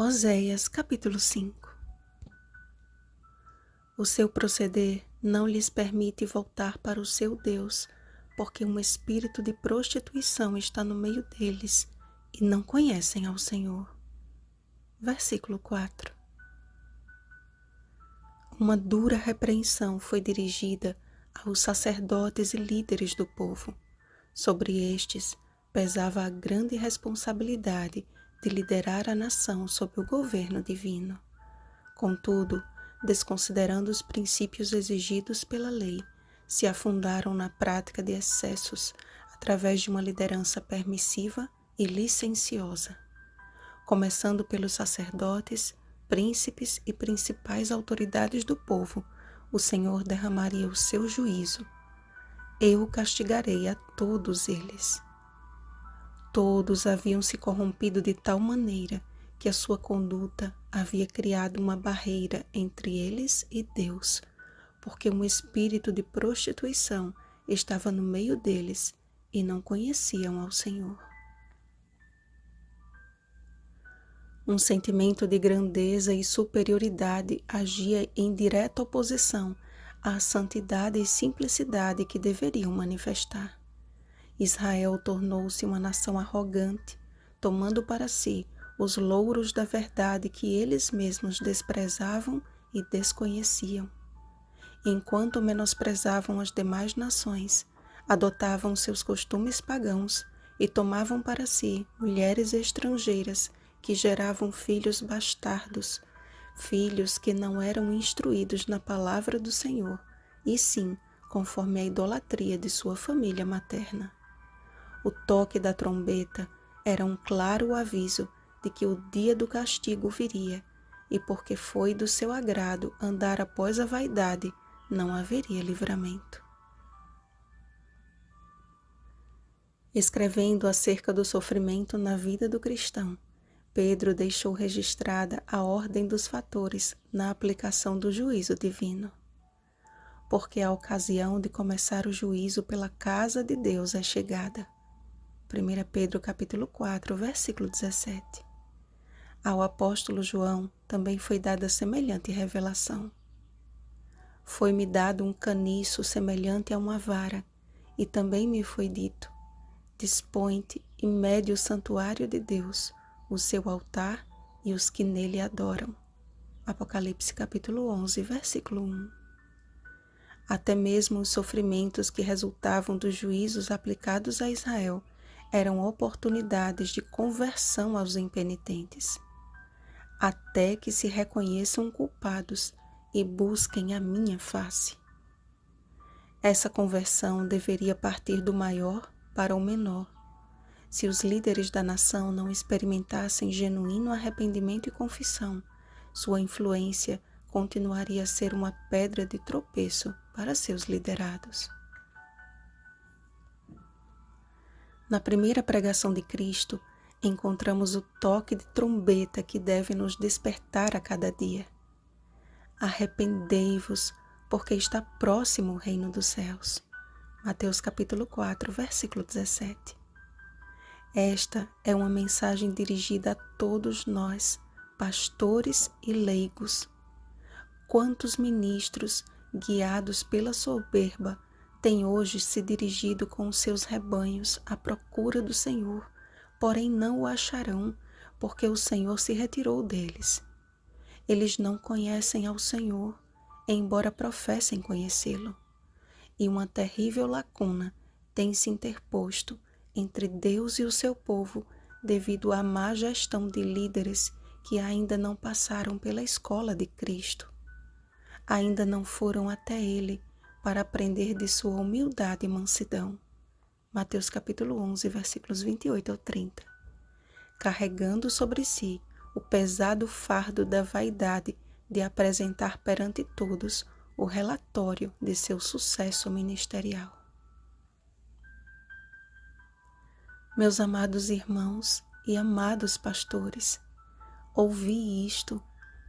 Oséias, capítulo 5. O seu proceder não lhes permite voltar para o seu Deus, porque um espírito de prostituição está no meio deles e não conhecem ao Senhor. Versículo 4. Uma dura repreensão foi dirigida aos sacerdotes e líderes do povo. Sobre estes pesava a grande responsabilidade de liderar a nação sob o governo divino. Contudo, desconsiderando os princípios exigidos pela lei, se afundaram na prática de excessos através de uma liderança permissiva e licenciosa. Começando pelos sacerdotes, príncipes e principais autoridades do povo, o Senhor derramaria o seu juízo. Eu castigarei a todos eles. Todos haviam se corrompido de tal maneira que a sua conduta havia criado uma barreira entre eles e Deus, porque um espírito de prostituição estava no meio deles e não conheciam ao Senhor. Um sentimento de grandeza e superioridade agia em direta oposição à santidade e simplicidade que deveriam manifestar. Israel tornou-se uma nação arrogante, tomando para si os louros da verdade que eles mesmos desprezavam e desconheciam. Enquanto menosprezavam as demais nações, adotavam seus costumes pagãos e tomavam para si mulheres estrangeiras que geravam filhos bastardos, filhos que não eram instruídos na palavra do Senhor, e sim conforme a idolatria de sua família materna. O toque da trombeta era um claro aviso de que o dia do castigo viria, e porque foi do seu agrado andar após a vaidade, não haveria livramento. Escrevendo acerca do sofrimento na vida do cristão, Pedro deixou registrada a ordem dos fatores na aplicação do juízo divino. Porque a ocasião de começar o juízo pela casa de Deus é chegada. 1 Pedro capítulo 4, versículo 17. Ao apóstolo João também foi dada semelhante revelação. Foi-me dado um caniço semelhante a uma vara, e também me foi dito: dispõe-te e mede o santuário de Deus, o seu altar e os que nele adoram. Apocalipse capítulo 11, versículo 1. Até mesmo os sofrimentos que resultavam dos juízos aplicados a Israel eram oportunidades de conversão aos impenitentes, até que se reconheçam culpados e busquem a minha face. Essa conversão deveria partir do maior para o menor. Se os líderes da nação não experimentassem genuíno arrependimento e confissão, sua influência continuaria a ser uma pedra de tropeço para seus liderados. Na primeira pregação de Cristo, encontramos o toque de trombeta que deve nos despertar a cada dia. Arrependei-vos, porque está próximo o reino dos céus. Mateus capítulo 4, versículo 17. Esta é uma mensagem dirigida a todos nós, pastores e leigos. Quantos ministros, guiados pela soberba, têm hoje se dirigido com os seus rebanhos à procura do Senhor, porém não o acharão, porque o Senhor se retirou deles. Eles não conhecem ao Senhor, embora professem conhecê-lo. E uma terrível lacuna tem se interposto entre Deus e o seu povo devido à má gestão de líderes que ainda não passaram pela escola de Cristo. Ainda não foram até Ele para aprender de sua humildade e mansidão. Mateus capítulo 11, versículos 28 ao 30. Carregando sobre si o pesado fardo da vaidade de apresentar perante todos o relatório de seu sucesso ministerial. Meus amados irmãos e amados pastores, ouvi isto,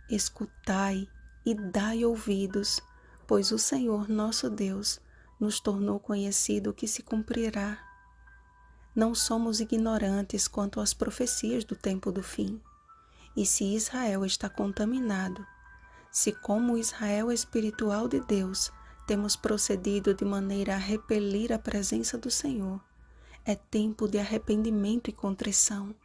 escutai e dai ouvidos, pois o Senhor nosso Deus nos tornou conhecido o que se cumprirá. Não somos ignorantes quanto às profecias do tempo do fim. E se Israel está contaminado, se como Israel espiritual de Deus temos procedido de maneira a repelir a presença do Senhor, é tempo de arrependimento e contrição.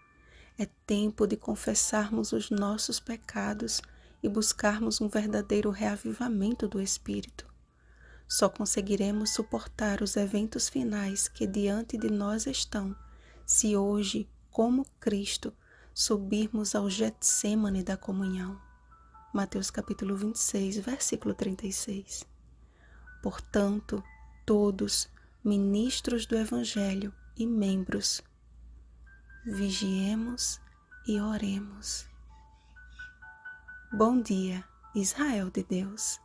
É tempo de confessarmos os nossos pecados e buscarmos um verdadeiro reavivamento do Espírito. Só conseguiremos suportar os eventos finais que diante de nós estão, se hoje, como Cristo, subirmos ao Getsêmane da comunhão. Mateus capítulo 26, versículo 36. Portanto, todos, ministros do Evangelho e membros, vigiemos e oremos. Bom dia, Israel de Deus.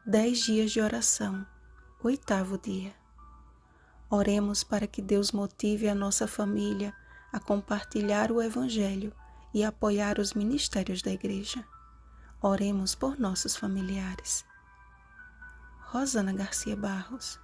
10 dias de oração, 8º dia. Oremos para que Deus motive a nossa família a compartilhar o Evangelho e apoiar os ministérios da Igreja. Oremos por nossos familiares. Rosana Garcia Barros.